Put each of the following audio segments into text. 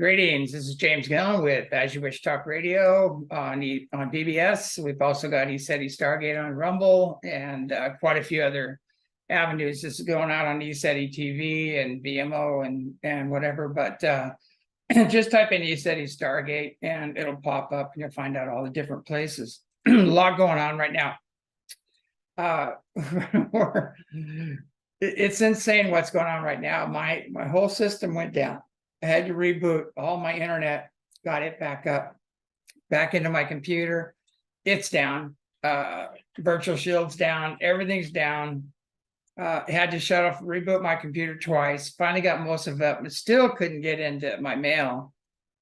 Greetings. This is James Gilliland with As You Wish Talk Radio on BBS. We've also got ECETI Stargate on Rumble and quite a few other avenues. This is going out on ECETI TV and BMO and whatever. But just type in ECETI Stargate and it'll pop up and you'll find out all the different places. A lot going on right now. It's insane what's going on right now. My whole system went down. I had to reboot all my internet, got it back up, back into my computer. It's down. Virtual shield's down. Everything's down. Had to shut off, reboot my computer twice. Finally got most of it, but still couldn't get into my mail.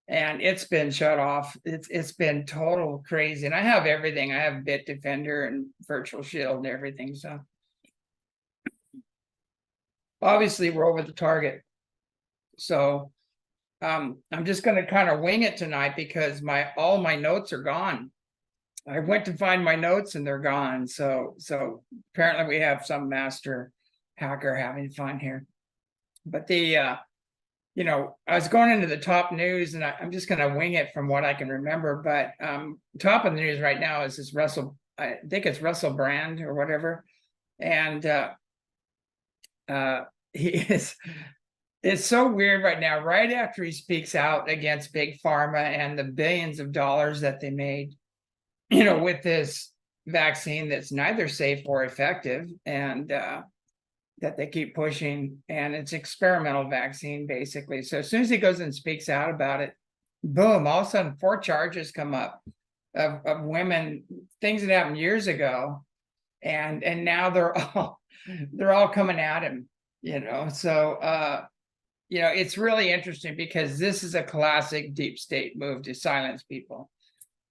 And it's been shut off. It's been total crazy. And I have everything. I have Bitdefender and Virtual Shield and everything. So obviously we're over the target. So I'm just going to kind of wing it tonight because all my notes are gone. I went to find my notes and they're gone. So apparently we have some master hacker having fun here. But I was going into the top news and I'm just going to wing it from what I can remember. But top of the news right now is this Russell, I think it's Russell Brand or whatever. And he is... It's so weird right now, right after he speaks out against Big Pharma and the billions of dollars that they made, with this vaccine that's neither safe or effective and that they keep pushing. And it's experimental vaccine, basically. So as soon as he goes and speaks out about it, boom, all of a sudden 4 charges come up of women, things that happened years ago. And now they're all coming at him, So, it's really interesting because this is a classic deep state move to silence people.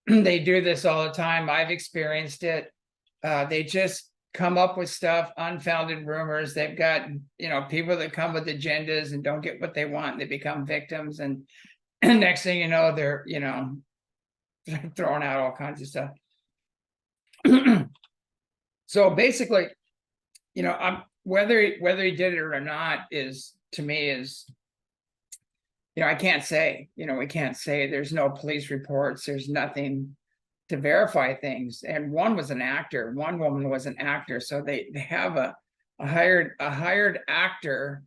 They do this all the time. I've experienced it. They just come up with stuff, unfounded rumors. They've got, people that come with agendas and don't get what they want. They become victims. And next thing you know, they're, throwing out all kinds of stuff. So basically, whether he did it or not is, to me, I can't say, we can't say. There's no police reports. There's nothing to verify things. And one was an actor. One woman was an actor. So they have a hired actor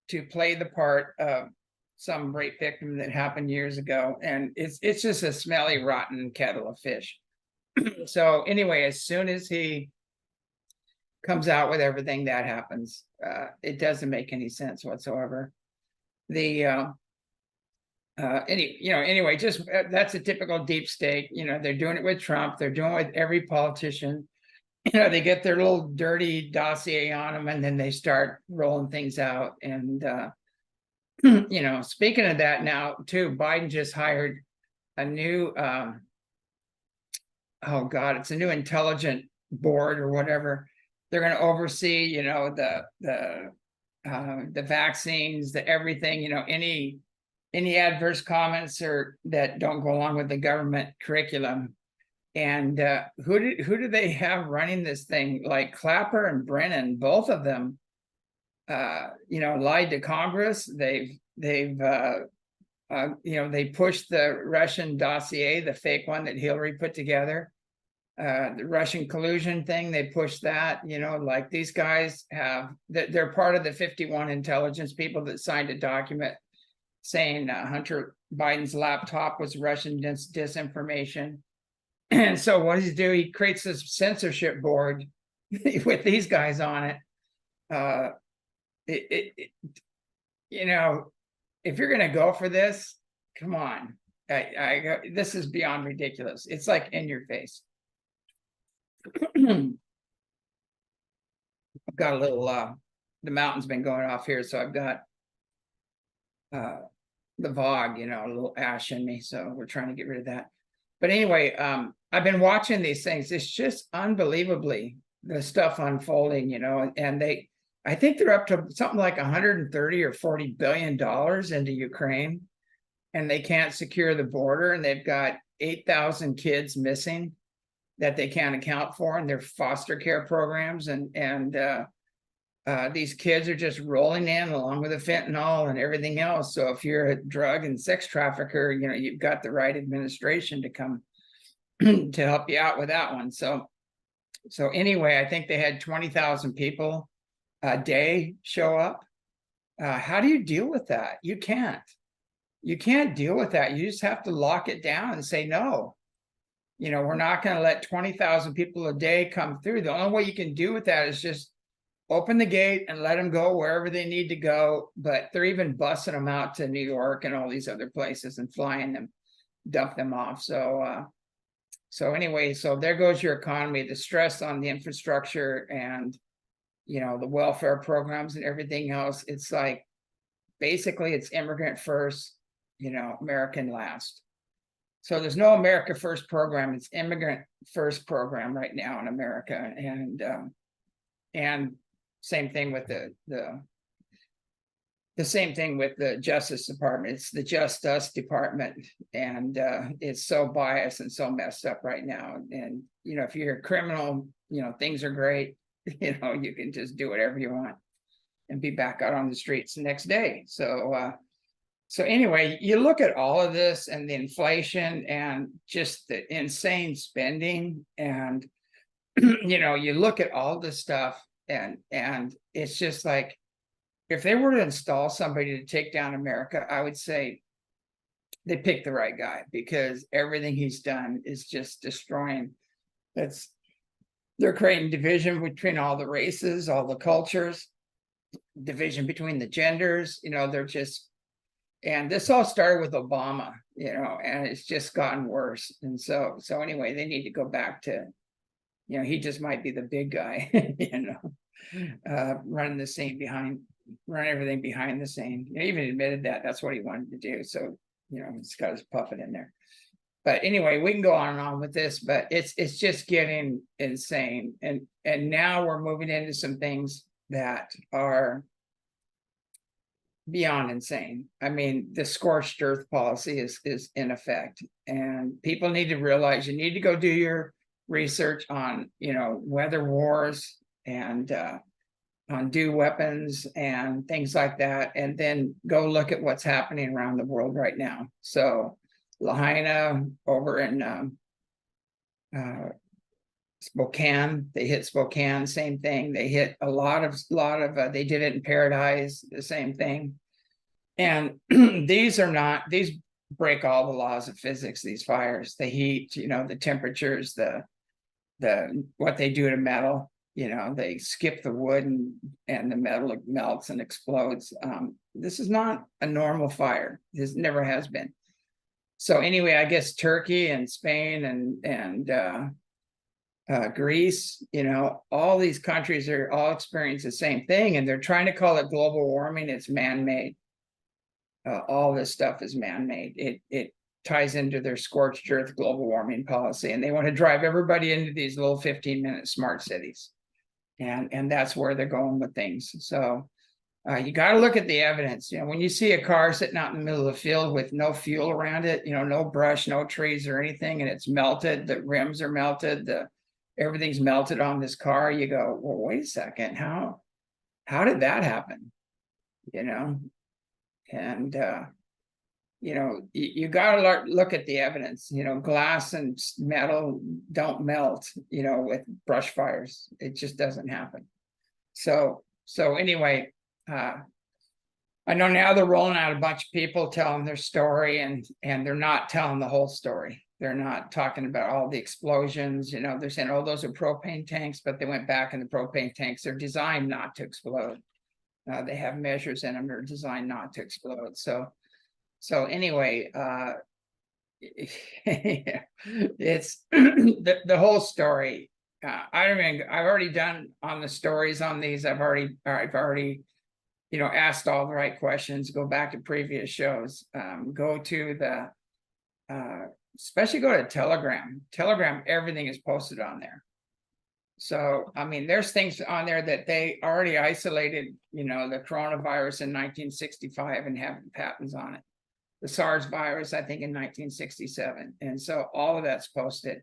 to play the part of some rape victim that happened years ago. And it's just a smelly, rotten kettle of fish. So anyway, as soon as he comes out with everything that happens, it doesn't make any sense whatsoever. Anyway, just that's a typical deep state. They're doing it with Trump. They're doing it with every politician. They get their little dirty dossier on them and then they start rolling things out. And, speaking of that now too, Biden just hired a new, it's a new intelligent board or whatever. They're going to oversee, the vaccines, the everything, any adverse comments that don't go along with the government curriculum. And who do they have running this thing? Like Clapper and Brennan, both of them, lied to Congress. They pushed the Russian dossier, the fake one that Hillary put together. The Russian collusion thing, they pushed that, like these guys they're part of the 51 intelligence people that signed a document saying Hunter Biden's laptop was Russian disinformation. And so what does he do? He creates this censorship board with these guys on it. If you're going to go for this, come on. This is beyond ridiculous. It's like in your face. I've got a little the mountain's been going off here, so I've got the VOG, a little ash in me, so we're trying to get rid of that. But anyway, I've been watching these things. It's just unbelievably the stuff unfolding, and I think they're up to something like 130 or 40 billion dollars into Ukraine, and they can't secure the border, and they've got 8,000 kids missing that they can't account for in their foster care programs. And these kids are just rolling in along with the fentanyl and everything else. So if you're a drug and sex trafficker, you know, you've got the right administration to come to help you out with that one. So anyway, I think they had 20,000 people a day show up. How do you deal with that? You can't deal with that. You just have to lock it down and say, no, you know, we're not going to let 20,000 people a day come through. The only way you can do with that is just open the gate and let them go wherever they need to go. But they're even busing them out to New York and all these other places and flying them, dump them off. So anyway, so there goes your economy, the stress on the infrastructure and, you know, the welfare programs and everything else. It's like, basically it's immigrant first, you know, American last. So there's no America First program. It's immigrant first program right now in America. And same thing with the same thing with the Justice Department. It's the Just Us Department, and it's so biased and so messed up right now. And you know, if you're a criminal, you know, things are great. You know, you can just do whatever you want and be back out on the streets the next day. So anyway, you look at all of this and the inflation and just the insane spending, and you know, you look at all this stuff, and it's just like, if they were to install somebody to take down America, I would say they picked the right guy, because everything he's done is just destroying. They're creating division between all the races, all the cultures, division between the genders. You know, they're just, and this all started with Obama, you know, and it's just gotten worse. And so anyway, they need to go back to, you know, he just might be the big guy, you know, running everything behind the scene. He even admitted that that's what he wanted to do. So, you know, he's got his puppet in there. But anyway, we can go on and on with this, but it's just getting insane. And now we're moving into some things that are beyond insane. I mean, the scorched earth policy is in effect, and people need to realize you need to go do your research on, you know, weather wars and on do weapons and things like that, and then go look at what's happening around the world right now. So Lahaina over in Spokane, they hit Spokane, same thing. They hit a lot of they did it in Paradise, the same thing. And these break all the laws of physics, these fires, the heat, you know, the temperatures, the what they do to metal, you know, they skip the wood and the metal melts and explodes. This is not a normal fire. This never has been. So anyway, I guess Turkey and Spain and Greece, you know, all these countries are all experiencing the same thing, and they're trying to call it global warming. It's man-made. All this stuff is man-made. It ties into their scorched earth global warming policy, and they want to drive everybody into these little 15-minute smart cities, and that's where they're going with things. So you got to look at the evidence. You know, when you see a car sitting out in the middle of the field with no fuel around it, you know, no brush, no trees or anything, and it's melted, the rims are melted, everything's melted on this car, you go, well, wait a second, how did that happen? You know, and you know, you got to look at the evidence. You know, glass and metal don't melt, you know, with brush fires. It just doesn't happen. So anyway, I know now they're rolling out a bunch of people telling their story, and they're not telling the whole story. They're not talking about all the explosions. You know, they're saying, oh, those are propane tanks, but they went back in the propane tanks. They're designed not to explode. They have measures in them that are designed not to explode. So anyway, it's the whole story. I've already done on the stories on these. I've already, you know, asked all the right questions. Go back to previous shows. Go to especially go to Telegram. Telegram, everything is posted on there. So, I mean, there's things on there that they already isolated, you know, the coronavirus in 1965 and have patents on it. The SARS virus, I think, in 1967. And so all of that's posted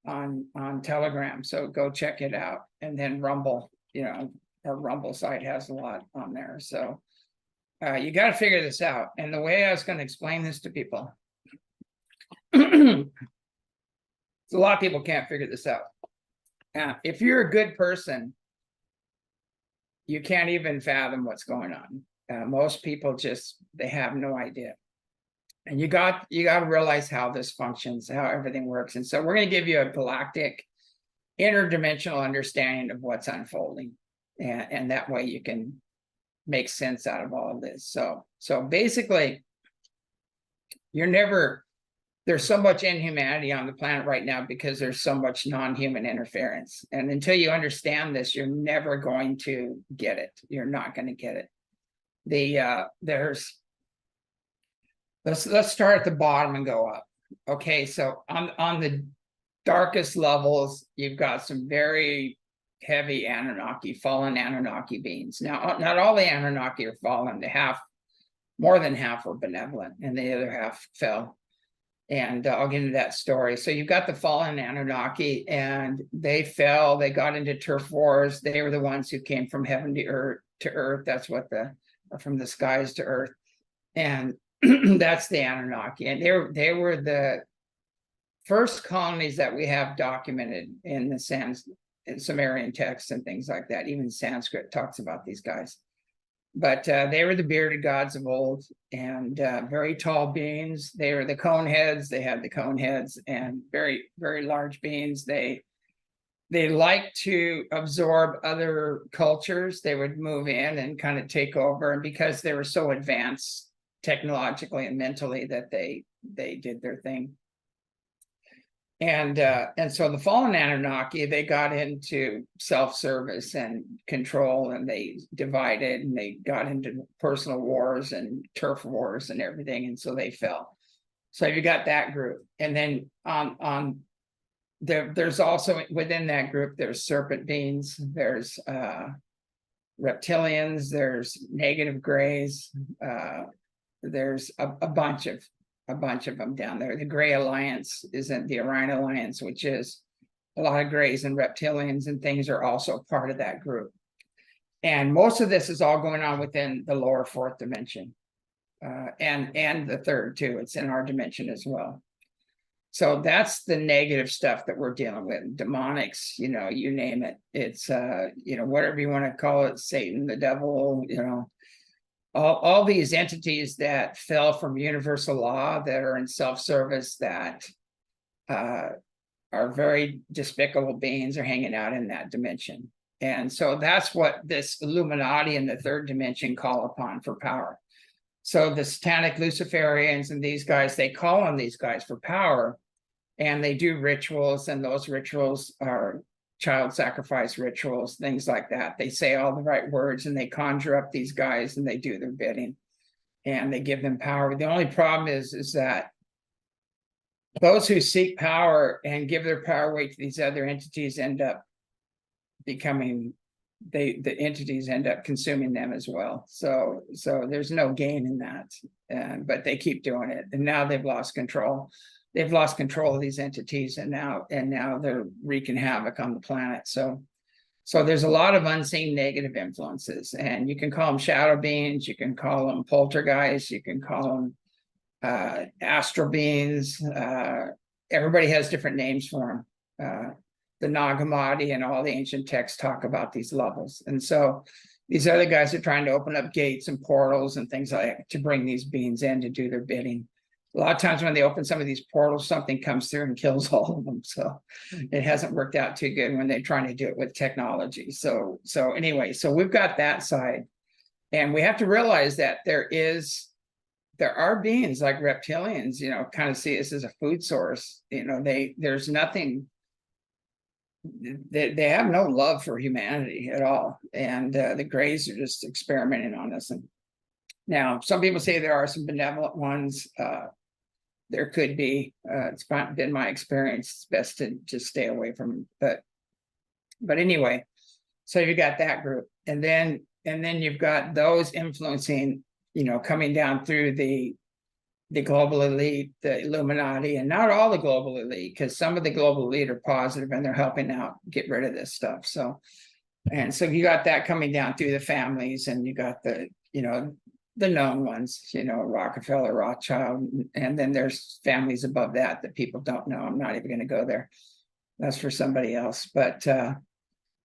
on Telegram. So go check it out. And then Rumble, you know, our Rumble site has a lot on there. So you got to figure this out. And the way I was going to explain this to people, so a lot of people can't figure this out. If you're a good person, you can't even fathom what's going on. Most people just, they have no idea. And you got to realize how this functions, how everything works. And so we're going to give you a galactic, interdimensional understanding of what's unfolding. And that way you can make sense out of all of this. So basically, there's so much inhumanity on the planet right now because there's so much non-human interference. And until you understand this, you're never going to get it. You're not going to get it. Let's start at the bottom and go up. Okay, so on the darkest levels, you've got some very heavy Anunnaki, fallen Anunnaki beings. Now, not all the Anunnaki are fallen. More than half were benevolent, and the other half fell. And I'll get into that story. So you've got the fallen Anunnaki, and they fell. They got into turf wars. They were the ones who came from heaven to earth. That's what from the skies to earth, and that's the Anunnaki. And they were the first colonies that we have documented in the Sumerian texts and things like that. Even Sanskrit talks about these guys. But they were the bearded gods of old, and very tall beings. They were the cone heads. They had the cone heads, and very, very large beings. They like to absorb other cultures. They would move in and kind of take over. And because they were so advanced technologically and mentally, that they did their thing. And so the fallen Anunnaki, they got into self-service and control, and they divided, and they got into personal wars and turf wars and everything, and so they fell. So you got that group, and then there's also within that group, there's serpent beings, there's reptilians, there's negative grays, there's a bunch of them down there. The Gray Alliance isn't the Orion Alliance, which is a lot of grays and reptilians and things are also part of that group. And most of this is all going on within the lower fourth dimension, and the third too. It's in our dimension as well. So that's the negative stuff that we're dealing with. Demonics, you name it. It's whatever you want to call it, Satan, the devil, all these entities that fell from universal law, that are in self-service, that are very despicable beings, are hanging out in that dimension. And so that's what this Illuminati in the third dimension call upon for power. So the satanic Luciferians and these guys, they call on these guys for power, and they do rituals, and those rituals are child sacrifice rituals, things like that. They say all the right words, and they conjure up these guys, and they do their bidding, and they give them power. The only problem is that those who seek power and give their power away to these other entities end up becoming, the entities end up consuming them as well. So there's no gain in that, but they keep doing it, and now they've lost control. They've lost control of these entities, and now they're wreaking havoc on the planet. So there's a lot of unseen negative influences, and you can call them shadow beings, you can call them poltergeists, you can call them astral beings. Everybody has different names for them. The Nag Hammadi and all the ancient texts talk about these levels, and so these other guys are trying to open up gates and portals and things like that to bring these beings in to do their bidding. A lot of times when they open some of these portals, something comes through and kills all of them. So it hasn't worked out too good when they're trying to do it with technology. So anyway, so we've got that side, and we have to realize that there are beings like reptilians, kind of see us as a food source. There's nothing, they have no love for humanity at all. And the grays are just experimenting on us. And now some people say there are some benevolent ones. There could be. It's been my experience. It's best to just stay away from them. But anyway, so you got that group, and then you've got those influencing, coming down through the global elite, the Illuminati, and not all the global elite, because some of the global elite are positive and they're helping out get rid of this stuff. So And so you got that coming down through the families, and you got the, the known ones, Rockefeller, Rothschild, and then there's families above that people don't know. I'm not even going to go there. That's for somebody else. But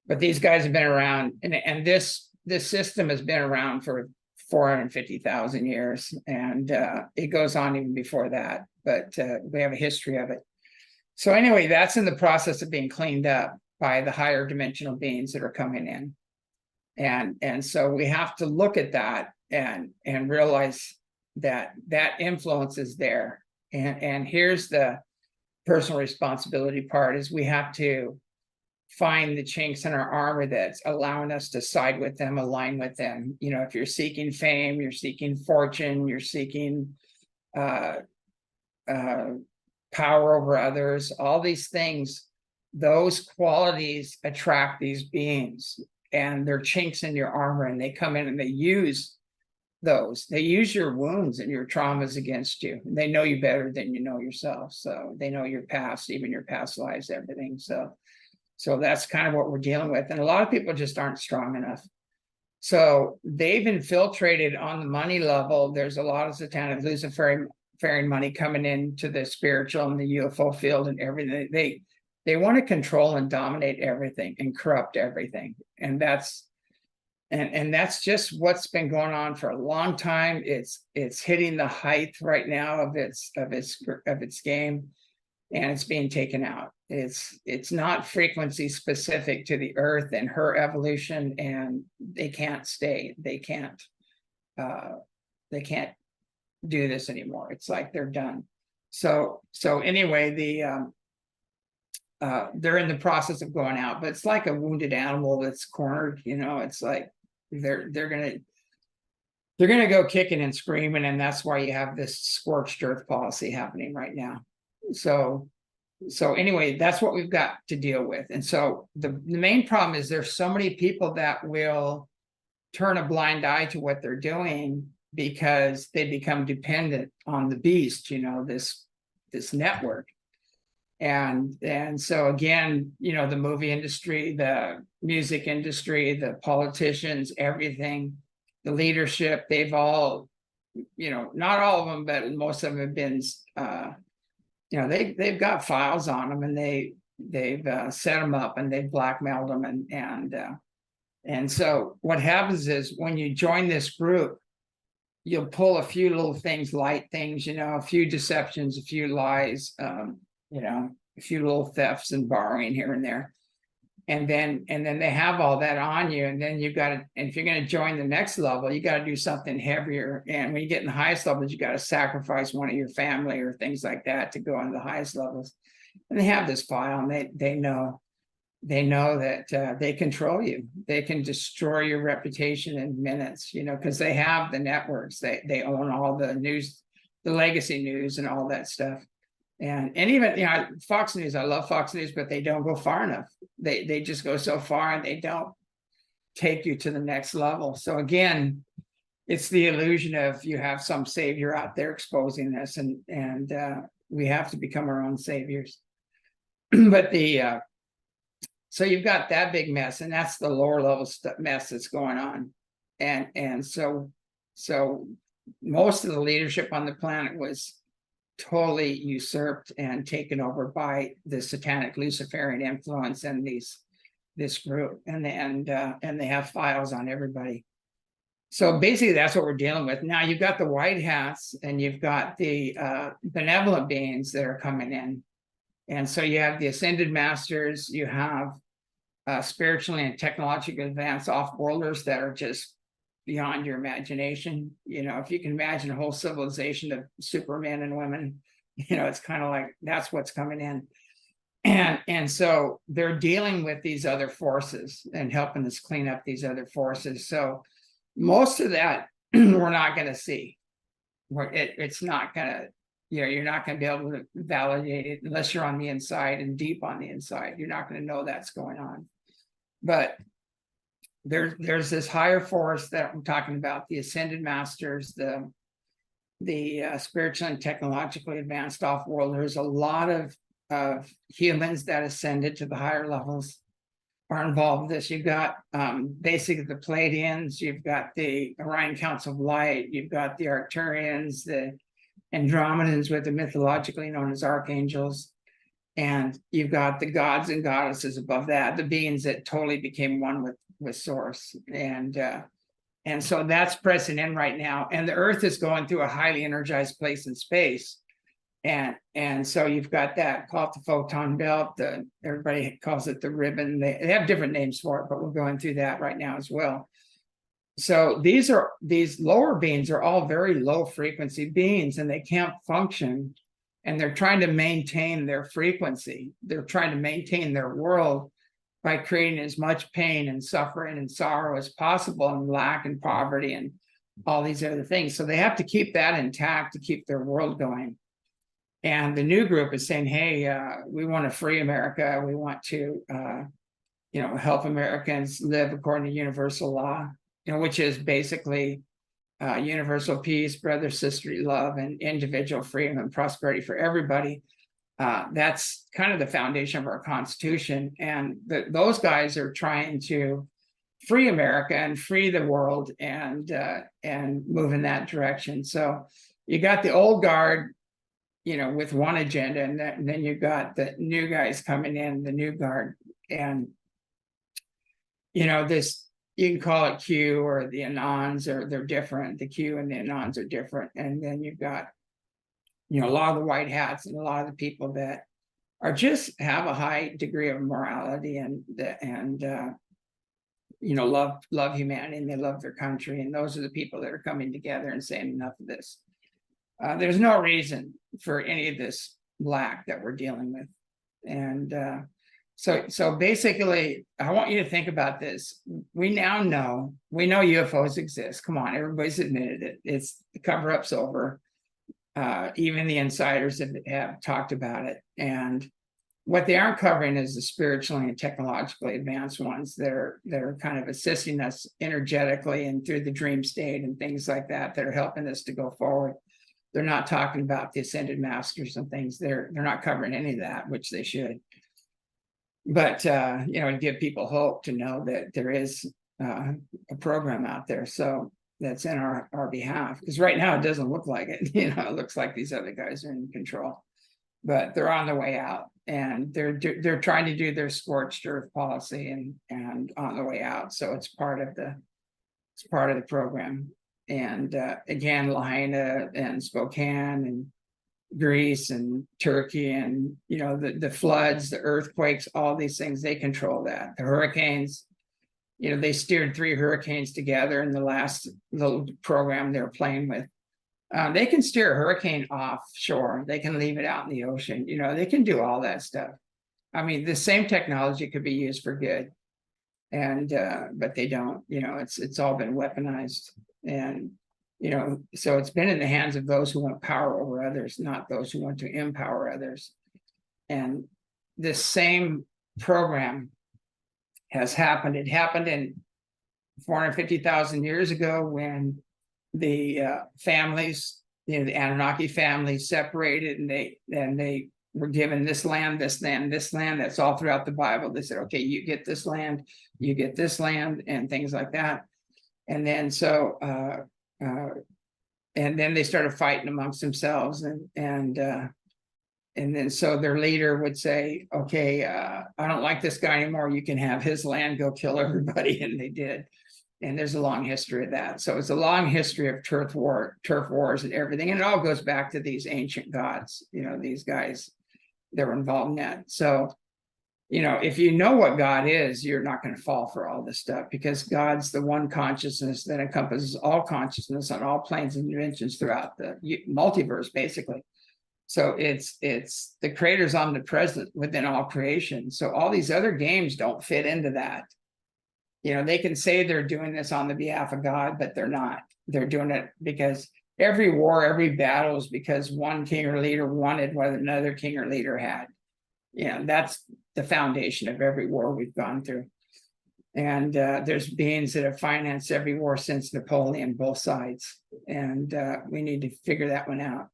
these guys have been around, and this system has been around for 450,000 years, and it goes on even before that. But we have a history of it. So anyway, that's in the process of being cleaned up by the higher dimensional beings that are coming in. And so we have to look at that and realize that influence is there. And here's the personal responsibility part, is we have to find the chinks in our armor that's allowing us to side with them, align with them. If you're seeking fame, you're seeking fortune, you're seeking power over others, all these things, those qualities attract these beings, and they're chinks in your armor, and they come in and they use those. They use your wounds and your traumas against you. They know you better than you know yourself. So they know your past, even your past lives, everything. So that's kind of what we're dealing with. And a lot of people just aren't strong enough. So they've infiltrated on the money level. There's a lot of satanic Luciferian money coming into the spiritual and the UFO field and everything. They want to control and dominate everything and corrupt everything. And that's just what's been going on for a long time. It's hitting the height right now of its game, and it's being taken out. It's not frequency specific to the Earth and her evolution, and they can't stay. They can't do this anymore. It's like they're done. So anyway, they're in the process of going out, but it's like a wounded animal that's cornered. It's like they're gonna go kicking and screaming, and that's why you have this scorched earth policy happening right now. So anyway, that's what we've got to deal with. And so the main problem is there's so many people that will turn a blind eye to what they're doing because they become dependent on the beast, this network. And so again, the movie industry, the music industry, the politicians, everything, the leadership, they've all, not all of them, but most of them have been, they've got files on them, and they've set them up, and they've blackmailed them. And so what happens is when you join this group, you'll pull a few little things, light things, a few deceptions, a few lies, a few little thefts and borrowing here and there. And then they have all that on you. And then you've got to, and if you're going to join the next level, you got to do something heavier. And when you get in the highest levels, you got to sacrifice one of your family or things like that to go on the highest levels. And they have this file, and they know that they control you. They can destroy your reputation in minutes, because they have the networks. They own all the news, the legacy news, and all that stuff. And even, Fox News, I love Fox News, but they don't go far enough. They just go so far, and they don't take you to the next level. So again, it's the illusion of you have some savior out there exposing this, and we have to become our own saviors. But so you've got that big mess, and that's the lower level mess that's going on. And so most of the leadership on the planet was totally usurped and taken over by the satanic Luciferian influence and this group, and they have files on everybody. So basically that's what we're dealing with. Now you've got the white hats, and you've got the benevolent beings that are coming in. And so you have the ascended masters, you have spiritually and technologically advanced off-worlders that are just beyond your imagination. If you can imagine a whole civilization of supermen and women, it's kind of like that's what's coming in. And so they're dealing with these other forces and helping us clean up these other forces. So most of that we're not going to see. It's not going to, you're not going to be able to validate it unless you're on the inside and deep on the inside. You're not going to know that's going on. But there's this higher force that I'm talking about, the ascended masters, the spiritual and technologically advanced off-world. There's a lot of humans that ascended to the higher levels. are involved with this. You've got basically the Pleiadians, you've got the Orion Council of Light, you've got the Arcturians, the Andromedans with the mythologically known as archangels, and you've got the gods and goddesses above that, the beings that totally became one with Source. And so that's pressing in right now. And the Earth is going through a highly energized place in space. And so you've got that called the photon belt. Everybody calls it the ribbon. They have different names for it, but we're going through that right now as well. So these lower beings are all very low frequency beings, and they can't function. And they're trying to maintain their frequency. They're trying to maintain their world by creating as much pain and suffering and sorrow as possible, and lack and poverty and all these other things. So they have to keep that intact to keep their world going. And the new group is saying, hey, we want to free America. We want to, help Americans live according to universal law, which is basically universal peace, brother, sisterly love, and individual freedom and prosperity for everybody. That's kind of the foundation of our Constitution. And those guys are trying to free America and free the world and move in that direction. So you got the old guard, with one agenda, and then you've got the new guys coming in, the new guard. And, this, you can call it Q or the Anons, or they're different. The Q and the Anons are different. And then you've got, a lot of the white hats and a lot of the people that are just have a high degree of morality and love humanity, and they love their country. And those are the people that are coming together and saying enough of this. There's no reason for any of this black that we're dealing with. And so basically, I want you to think about this. We know UFOs exist. Come on, everybody's admitted it. It's the cover-up's over. Even the insiders have talked about it. And what they aren't covering is the spiritually and technologically advanced ones that are kind of assisting us energetically and through the dream state and things like that are helping us to go forward. They're not talking about the ascended masters and things. They're not covering any of that, which they should. But to give people hope to know that there is a program out there, so that's in our behalf. Because right now it doesn't look like it. It looks like these other guys are in control, but they're on the way out, and they're trying to do their scorched earth policy and on the way out. So it's part of the program. And again, Lahaina and Spokane and Greece and Turkey and the floods, the earthquakes, all these things, they control that. The hurricanes, they steered 3 hurricanes together in the last little program they were playing with. They can steer a hurricane offshore. They can leave it out in the ocean. They can do all that stuff. I mean, the same technology could be used for good, and but they don't. It's all been weaponized. And so it's been in the hands of those who want power over others, not those who want to empower others. And this same program has happened. It happened in 450,000 years ago when the families, the Anunnaki families separated, and they were given this land, this land, this land. That's all throughout the Bible. They said, okay, you get this land, you get this land, and things like that. And then and then they started fighting amongst themselves, and then so their leader would say, okay, I don't like this guy anymore. You can have his land, go kill everybody. And they did. And there's a long history of that. So it's a long history of turf wars and everything. And it all goes back to these ancient gods, these guys that were involved in that. So if you know what God is, you're not going to fall for all this stuff, because God's the one consciousness that encompasses all consciousness on all planes and dimensions throughout the multiverse, basically. So it's the creator's omnipresent within all creation. So all these other games don't fit into that. They can say they're doing this on the behalf of God, but they're not. They're doing it because every war, every battle is because one king or leader wanted what another king or leader had. That's the foundation of every war we've gone through. And there's beings that have financed every war since Napoleon, both sides. And we need to figure that one out.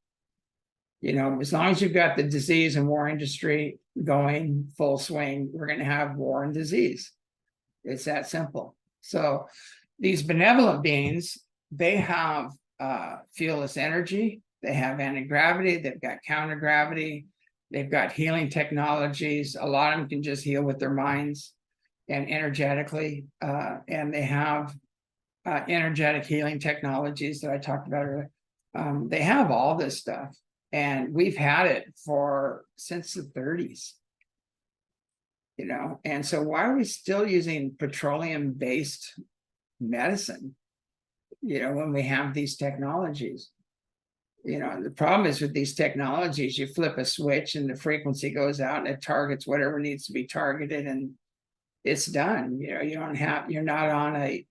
As long as you've got the disease and war industry going full swing, we're going to have war and disease. It's that simple. So these benevolent beings, they have fearless energy, they have anti-gravity, they've got counter-gravity, they've got healing technologies. A lot of them can just heal with their minds and energetically, and they have energetic healing technologies that I talked about earlier. They have all this stuff, and we've had it since the 30s. And so why are we still using petroleum-based medicine, when we have these technologies? The problem is with these technologies, you flip a switch and the frequency goes out and it targets whatever needs to be targeted, and it's done. You're not on a,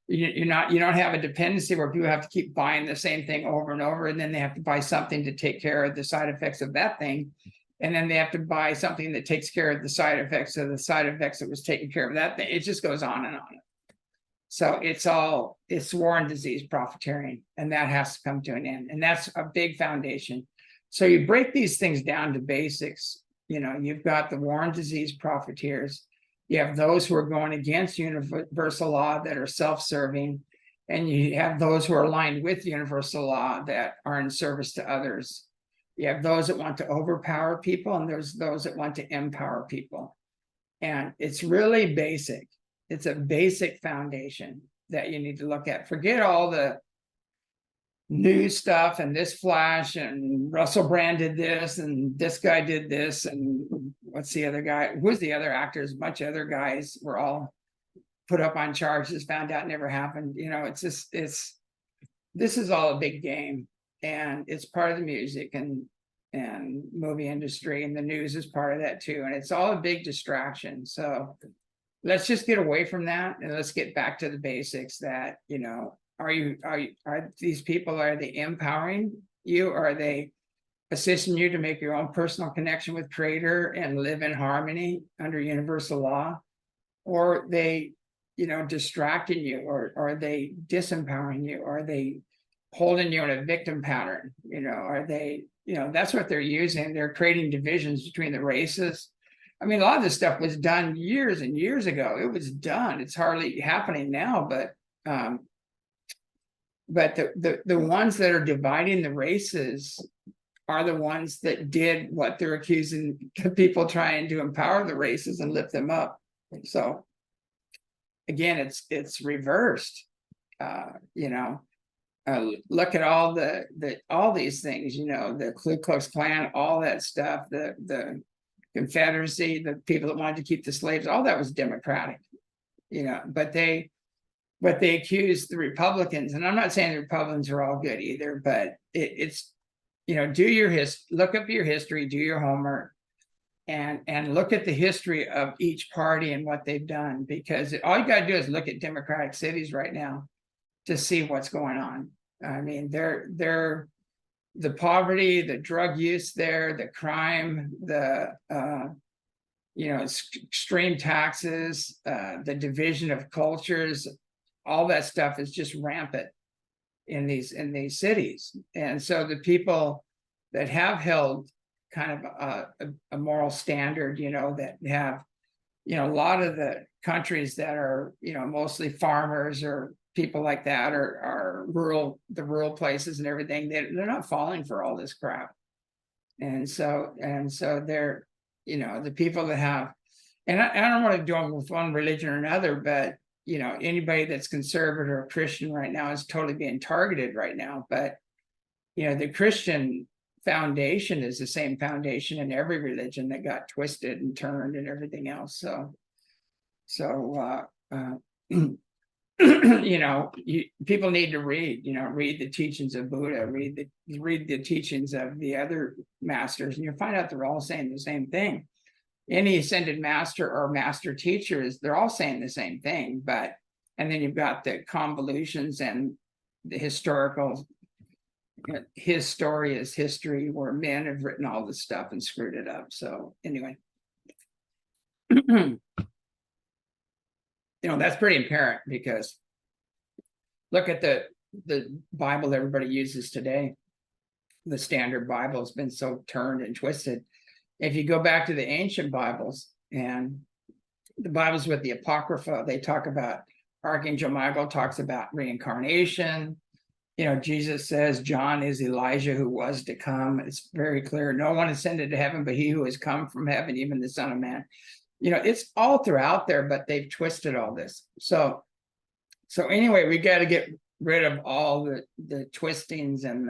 you don't have a dependency where people have to keep buying the same thing over and over, and then they have to buy something to take care of the side effects of that thing. And then they have to buy something that takes care of the side effects of the side effects that was taking care of that thing. It just goes on and on. So it's war and disease profiteering, and that has to come to an end. And that's a big foundation. So you break these things down to basics. You've got the war and disease profiteers. You have those who are going against universal law that are self-serving. And you have those who are aligned with universal law that are in service to others. You have those that want to overpower people, and there's those that want to empower people. And it's really basic. It's a basic foundation that you need to look at. Forget all the new stuff and this flash and Russell Brand did this and this guy did this and what's the other guy? Who's the other actors? A bunch of other guys were all put up on charges, found out never happened. This is all a big game, and it's part of the music and movie industry, and the news is part of that too. And it's all a big distraction. So let's just get away from that, and let's get back to the basics. That are these people, are they empowering you? Are they assisting you to make your own personal connection with Creator and live in harmony under universal law? Or are they, distracting you, or are they disempowering you? Or are they holding you in a victim pattern? Are they, that's what they're using. They're creating divisions between the races. I mean, a lot of this stuff was done years and years ago. It was done. It's hardly happening now, but the ones that are dividing the races are the ones that did what they're accusing the people trying to empower the races and lift them up. So again, it's reversed. Look at all all these things, the Ku Klux Klan, all that stuff, the Confederacy, the people that wanted to keep the slaves, all that was democratic, but they accused the Republicans, and I'm not saying the Republicans are all good either, but it's do your look up your history, do your homework, and look at the history of each party and what they've done, because all you got to do is look at democratic cities right now to see what's going on. I mean, they're the poverty, the drug use there, the crime, the extreme taxes, the division of cultures, all that stuff is just rampant in these cities. And so the people that have held kind of a moral standard, that have, a lot of the countries that are, mostly farmers or people like that are the rural places and everything, they're not falling for all this crap. And so they're, the people that have, and I don't want to do them with one religion or another, but anybody that's conservative or Christian right now is totally being targeted right now. But the Christian foundation is the same foundation in every religion that got twisted and turned and everything else. People need to read the teachings of Buddha, read the teachings of the other masters, and you'll find out they're all saying the same thing. Any ascended master or master teachers, they're all saying the same thing, and then you've got the convolutions and the historical, his story is history, where men have written all this stuff and screwed it up. So anyway, that's pretty apparent, because look at the Bible everybody uses today. The standard Bible has been so turned and twisted. If you go back to the ancient Bibles, And the Bible's with the Apocrypha. They talk about Archangel Michael talks about reincarnation. You know, Jesus says John is Elijah who was to come. It's very clear. No one ascended to heaven, but he who has come from heaven, even the Son of Man. You know, it's all throughout there, but they've twisted all this. So anyway, we got to get rid of all the twistings and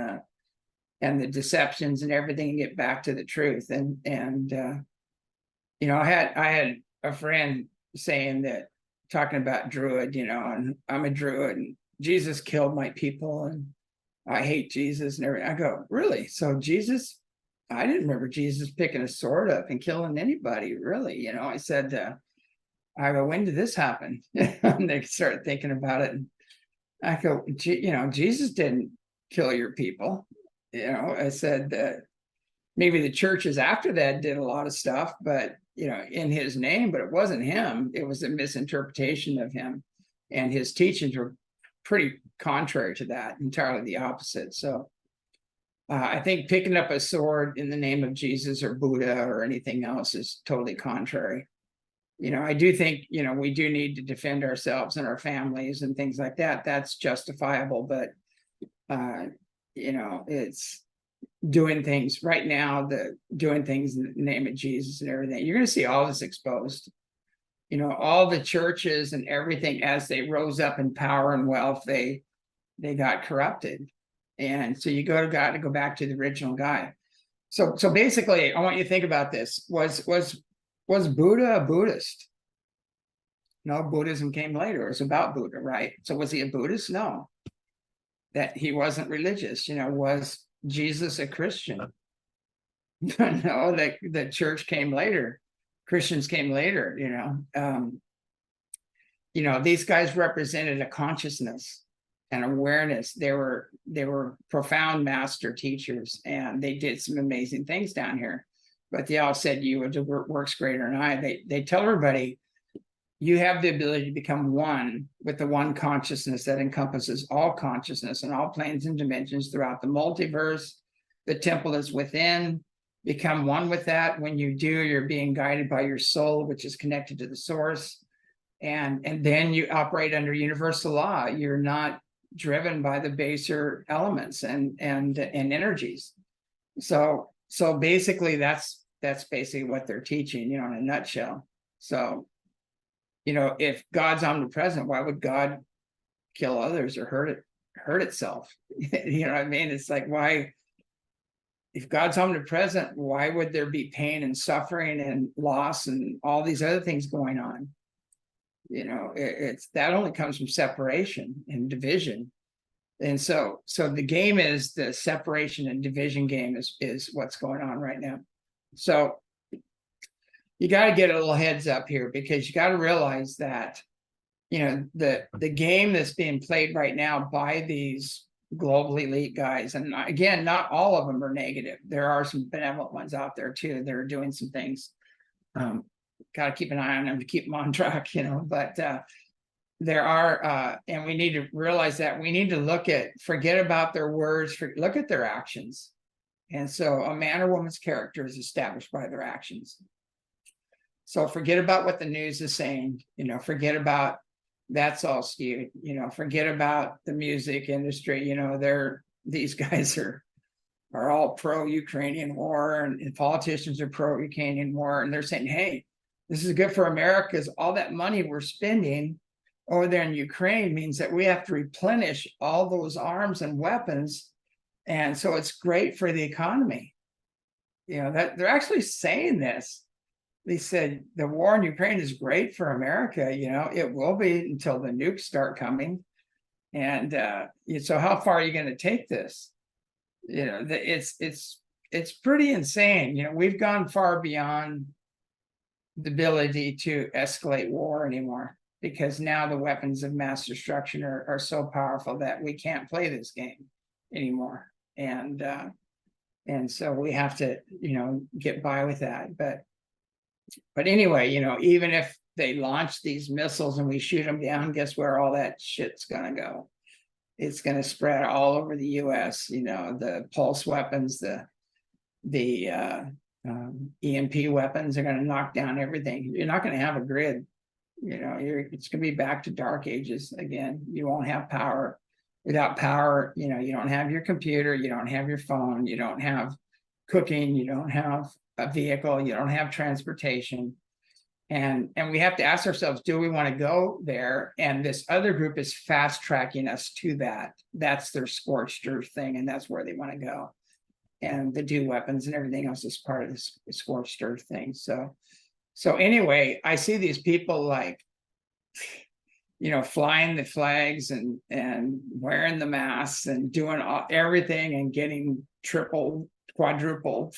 the deceptions and everything and get back to the truth. And you know, I had a friend saying that, talking about Druid, you know, and I'm a Druid and Jesus killed my people and I hate Jesus and everything. I go, really? So Jesus, I didn't remember Jesus picking a sword up and killing anybody, really. You know, I said, I go, when did this happen? And they started thinking about it. And I go, you know, Jesus didn't kill your people. You know, I said that maybe the churches after that did a lot of stuff, but, you know, in his name, but it wasn't him. It was a misinterpretation of him. And his teachings were pretty contrary to that, entirely the opposite. So I think picking up a sword in the name of Jesus or Buddha or anything else is totally contrary. You know, I do think, you know, we do need to defend ourselves and our families and things like that. That's justifiable. But, you know, it's doing things right now, doing things in the name of Jesus and everything. You're going to see all this exposed. You know, all the churches and everything, as they rose up in power and wealth, they got corrupted. And so you got to go back to the original guy. So basically, I want you to think about this. Was Buddha a Buddhist? No, Buddhism came later. It was about Buddha, right? So was he a Buddhist? No. That he wasn't religious. You know, was Jesus a Christian? No, the church came later. Christians came later, you know, these guys represented a consciousness and awareness. They were profound master teachers, and they did some amazing things down here. But they all said, you would do works greater than I. They tell everybody, you have the ability to become one with the one consciousness that encompasses all consciousness and all planes and dimensions throughout the multiverse. The temple is within. Become one with that. When you do, you're being guided by your soul, which is connected to the source. And then you operate under universal law. You're not driven by the baser elements and energies. So basically that's basically what they're teaching, you know, in a nutshell. So, you know, if God's omnipresent, why would God kill others or hurt itself? You know what I mean? It's like, why? If God's omnipresent, why would there be pain and suffering and loss and all these other things going on? You know, it's that only comes from separation and division. And so the game is the separation and division game is what's going on right now. So you got to get a little heads up here, because you got to realize that, you know, the game that's being played right now by these global elite guys, and again, not all of them are negative. There are some benevolent ones out there too that are doing some things. Got to keep an eye on them to keep them on track, you know. But there are, and we need to realize that we need to forget about their words, look at their actions. And so a man or woman's character is established by their actions. So forget about what the news is saying, you know, forget about that's all skewed, you know, forget about the music industry. You know, these guys are all pro-Ukrainian war, and politicians are pro-Ukrainian war, and they're saying, hey, this is good for America, because all that money we're spending over there in Ukraine means that we have to replenish all those arms and weapons, and so it's great for the economy. You know, that they're actually saying this. They said the war in Ukraine is great for America. You know, it will be until the nukes start coming. And so how far are you going to take this? You know, it's pretty insane. You know, we've gone far beyond the ability to escalate war anymore, because now the weapons of mass destruction are so powerful that we can't play this game anymore. And so we have to, you know, get by with that. But anyway, you know, even if they launch these missiles and we shoot them down, guess where all that shit's going to go? It's going to spread all over the US, you know, the pulse weapons, the EMP weapons are going to knock down everything. You're not going to have a grid. It's going to be back to dark ages again. You won't have power. Without power, you don't have your computer, you don't have your phone, you don't have cooking, you don't have a vehicle, you don't have transportation. And we have to ask ourselves, do we want to go there? And this other group is fast tracking us to that. That's their scorched earth thing, and that's where they want to go. And the do weapons and everything else is part of this scorched earth thing. So anyway, I see these people like, flying the flags and wearing the masks and doing everything and getting triple, quadruple,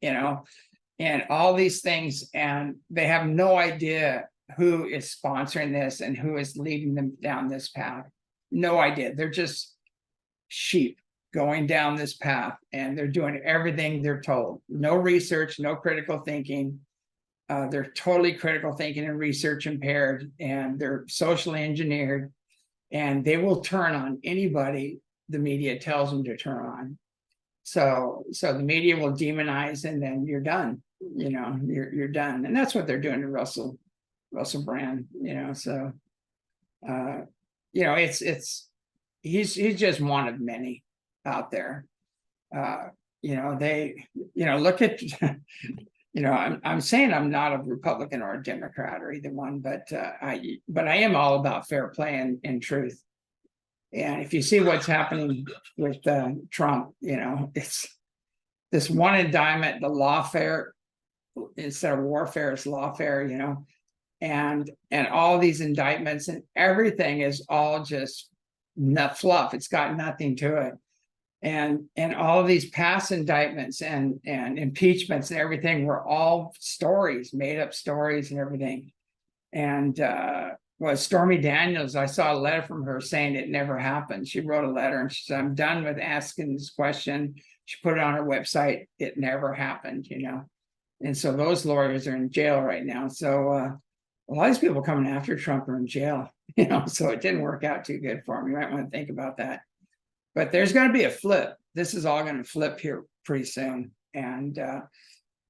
and all these things. And they have no idea who is sponsoring this and who is leading them down this path. No idea. They're just sheep going down this path, and they're doing everything they're told. No research, no critical thinking. They're totally critical thinking and research impaired, and they're socially engineered, and they will turn on anybody the media tells them to turn on. So the media will demonize, and then you're done. You're done, and that's what they're doing to Russell Brand. He's just one of many out there. Look at. I'm saying I'm not a Republican or a Democrat or either one, but I am all about fair play and truth. And if you see what's happening with Trump, it's this one indictment, the lawfare, instead of warfare, it's lawfare, and all these indictments and everything is all just fluff. It's got nothing to it. And all of these past indictments and impeachments and everything were all stories, made up stories and everything. And Stormy Daniels, I saw a letter from her saying it never happened. She wrote a letter and she said, I'm done with asking this question. She put it on her website. It never happened, And so those lawyers are in jail right now. So a lot of these people coming after Trump are in jail, so it didn't work out too good for him. You might want to think about that. But there's going to be a flip. This is all going to flip here pretty soon. And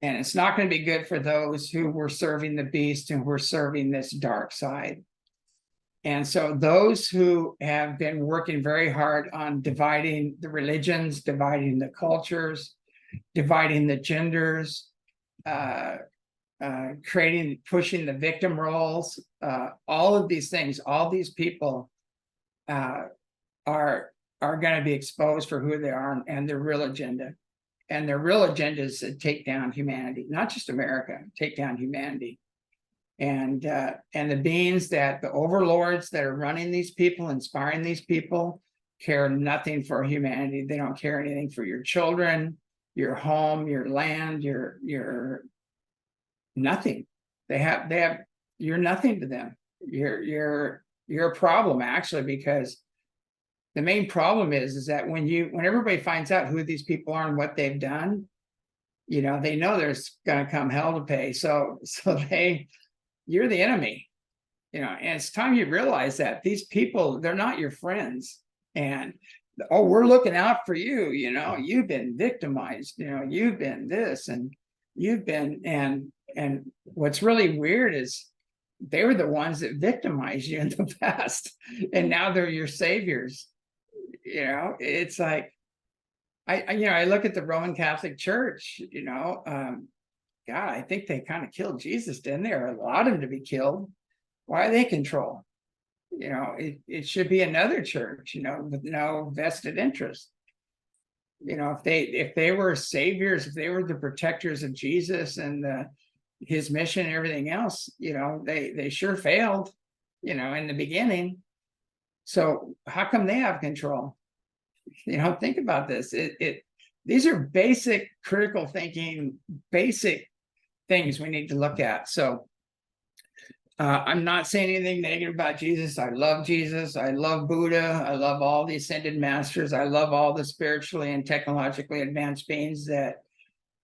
it's not going to be good for those who were serving the beast and were serving this dark side. And so those who have been working very hard on dividing the religions, dividing the cultures, dividing the genders, pushing the victim roles, all of these things, all these people are going to be exposed for who they are and their real agenda. And their real agenda is to take down humanity, not just America, take down humanity. And the beings the overlords that are running these people, inspiring these people, care nothing for humanity. They don't care anything for your children, your home, your land, your nothing. You're nothing to them. You're a problem, actually, because the main problem is that when everybody finds out who these people are and what they've done, they know there's going to come hell to pay. So you're the enemy, and it's time you realize that these people, they're not your friends. And we're looking out for you. You've been victimized. You've been this, and you've been, and what's really weird is they were the ones that victimized you in the past, and now they're your saviors. It's like, I look at the Roman Catholic Church, God, I think they kind of killed Jesus, didn't they? Or allowed him to be killed. Why are they control? It should be another church, with no vested interest. If they were saviors, if they were the protectors of Jesus and his mission and everything else, they sure failed, in the beginning. So how come they have control? Think about this. These are basic critical thinking, basic things we need to look at. So I'm not saying anything negative about Jesus. I love Jesus. I love Buddha. I love all the ascended masters. I love all the spiritually and technologically advanced beings that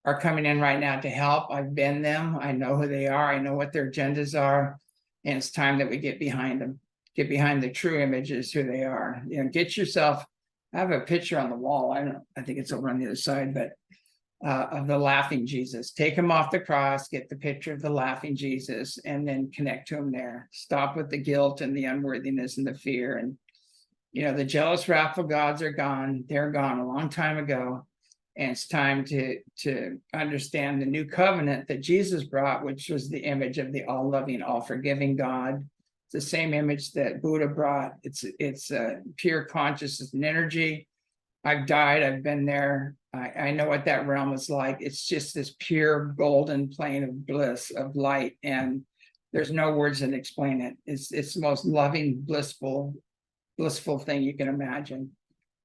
are coming in right now to help. I've been them. I know who they are. I know what their agendas are. And it's time that we get behind them. Get behind the true images, who they are. Get yourself. I have a picture on the wall. I think it's over on the other side, but of the laughing Jesus. Take him off the cross, get the picture of the laughing Jesus, and then connect to him there. Stop with the guilt and the unworthiness and the fear. And, the jealous, wrathful gods are gone. They're gone a long time ago. And it's time to understand the new covenant that Jesus brought, which was the image of the all-loving, all-forgiving God. It's the same image that Buddha brought. It's pure consciousness and energy. I've died. I've been there. I know what that realm is like. It's just this pure golden plane of bliss, of light, and there's no words that explain it. It's the most loving, blissful thing you can imagine,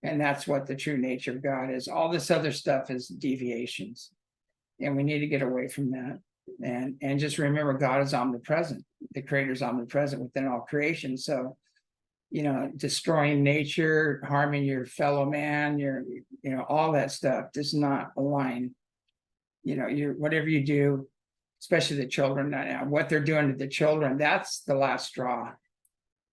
and that's what the true nature of God is. All this other stuff is deviations, and we need to get away from that. And just remember, God is omnipresent. The Creator is omnipresent within all creation. So, destroying nature, harming your fellow man, all that stuff does not align. Whatever you do, especially the children, what they're doing to the children, that's the last straw.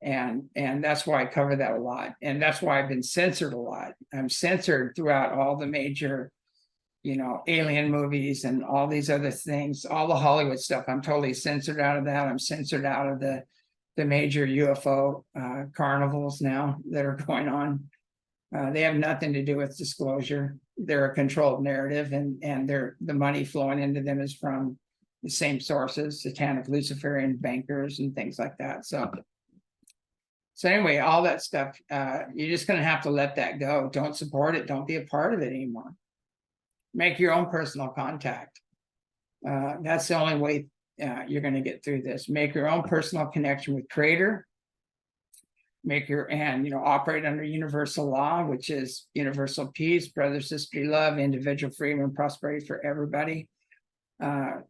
And that's why I cover that a lot. And that's why I've been censored a lot. I'm censored throughout all the major, alien movies and all these other things, all the Hollywood stuff. I'm totally censored out of that. I'm censored out of the major UFO carnivals now that are going on. They have nothing to do with disclosure. They're a controlled narrative, and the money flowing into them is from the same sources, satanic Luciferian bankers and things like that. So anyway, all that stuff, you're just going to have to let that go. Don't support it. Don't be a part of it anymore. Make your own personal contact. That's the only way you're going to get through this. Make your own personal connection with Creator. Operate under universal law, which is universal peace, brother, sister love, individual freedom and prosperity for everybody. We've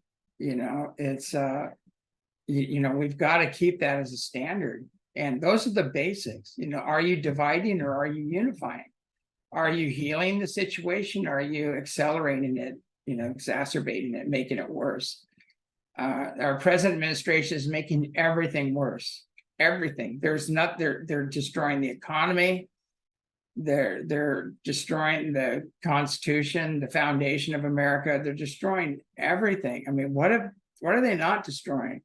got to keep that as a standard. And those are the basics. Are you dividing or are you unifying? Are you healing the situation? Or are you accelerating it, exacerbating it, making it worse? Our present administration is making everything worse. Everything. They're destroying the economy. They're destroying the Constitution, the foundation of America. They're destroying everything. I mean, what are they not destroying?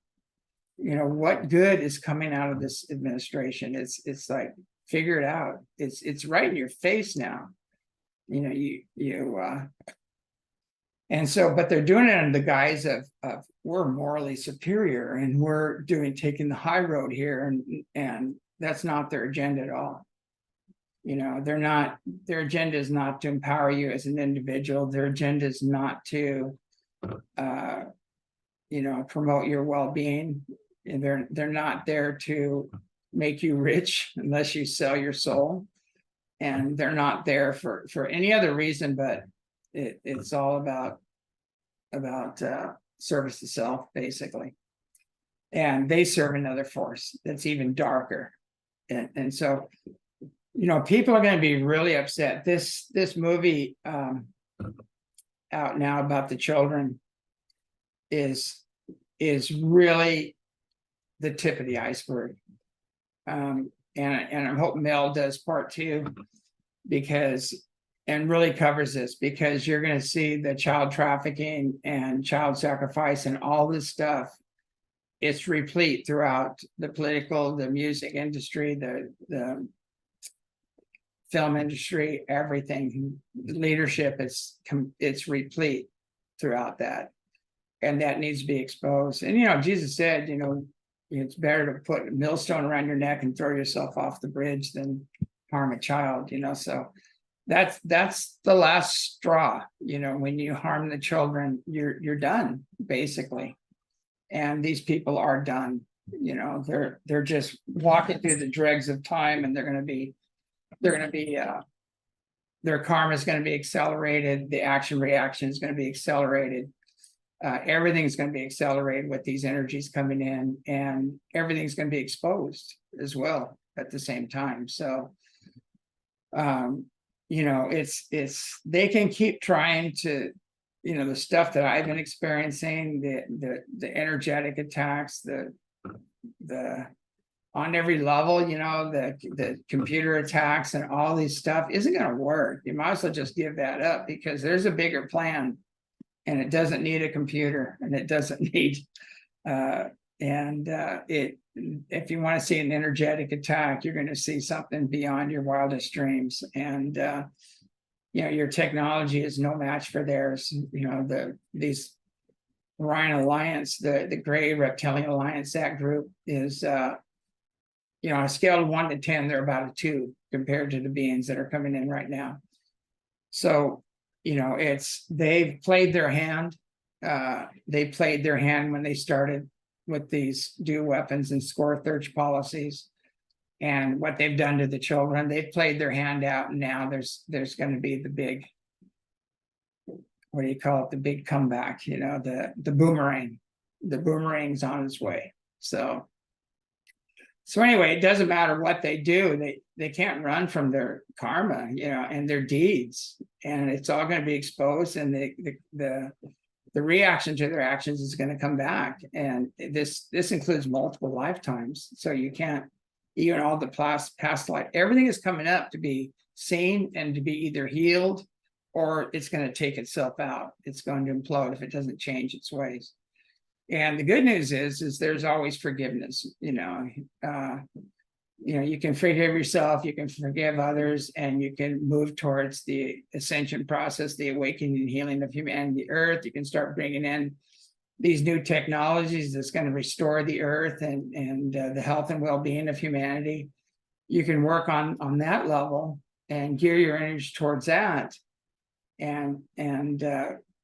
What good is coming out of this administration? It's like, figure it out. It's right in your face now. But they're doing it under the guise of we're morally superior and we're taking the high road here, and that's not their agenda at all. Their agenda is not to empower you as an individual. Their agenda is not to promote your well-being. And they're not there to make you rich unless you sell your soul. And they're not there for any other reason, but it's all about service to self, basically. And they serve another force that's even darker. And so, people are going to be really upset. This movie out now about the children is really the tip of the iceberg. And I hope Mel does part 2 and really covers this, because you're going to see the child trafficking and child sacrifice and all this stuff. It's replete throughout the political, the music industry, the film industry, everything, leadership. It's replete throughout that, and that needs to be exposed. And Jesus said, it's better to put a millstone around your neck and throw yourself off the bridge than harm a child. So that's the last straw. When you harm the children, you're done, basically. And these people are done. They're just walking through the dregs of time, and their karma is going to be accelerated. The action reaction is going to be accelerated. Everything's going to be accelerated with these energies coming in, and everything's going to be exposed as well at the same time. So, they can keep trying to, the stuff that I've been experiencing, the energetic attacks, the on every level, you know, the computer attacks and all these stuff isn't going to work. You might as well just give that up, because there's a bigger plan, and it doesn't need a computer, and it doesn't need if you want to see an energetic attack, you're going to see something beyond your wildest dreams. And you know, your technology is no match for theirs. You know, these Orion Alliance, the Gray Reptilian Alliance, that group is you know, on a scale of 1 to 10, they're about a 2 compared to the beings that are coming in right now. So, you know, they've played their hand. They played their hand when they started with these do weapons and score search policies, and what they've done to the children. They've played their hand out, and now there's going to be the big, what do you call it? The big comeback, you know, the boomerang. The boomerang's on its way. So anyway, it doesn't matter what they do. They can't run from their karma, you know, and their deeds, and it's all going to be exposed, and the reaction to their actions is going to come back. And this includes multiple lifetimes. So you can't, even all the past life, everything is coming up to be seen and to be either healed, or it's going to take itself out. It's going to implode if it doesn't change its ways. And the good news is there's always forgiveness. You know, you can forgive yourself, you can forgive others, and you can move towards the ascension process, the awakening and healing of humanity, the earth. You can start bringing in these new technologies that's going to restore the earth and the health and well-being of humanity. You can work on that level and gear your energy towards that, and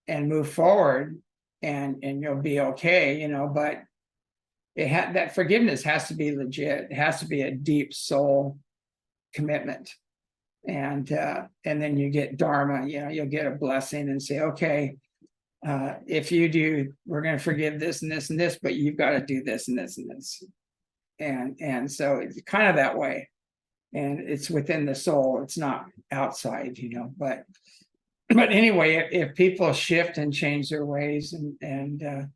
move forward, and you'll be okay, you know. But that forgiveness has to be legit. It has to be a deep soul commitment, and then you get dharma. You know, you'll get a blessing and say, okay, if you do, we're going to forgive this and this and this, but you've got to do this and this and this, and so it's kind of that way, and it's within the soul. It's not outside, you know. But anyway, if people shift and change their ways, and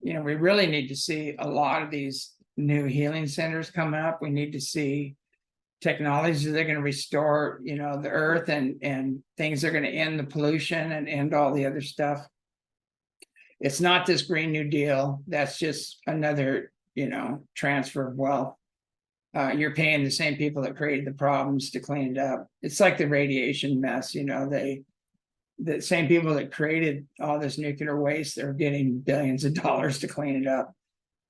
you know, we really need to see a lot of these new healing centers coming up. We need to see technologies that are going to restore, you know, the earth, and things that are going to end the pollution and end all the other stuff. It's not this Green New Deal. That's just another, you know, transfer of wealth. You're paying the same people that created the problems to clean it up. It's like the radiation mess, you know. The same people that created all this nuclear waste, they're getting billions of dollars to clean it up.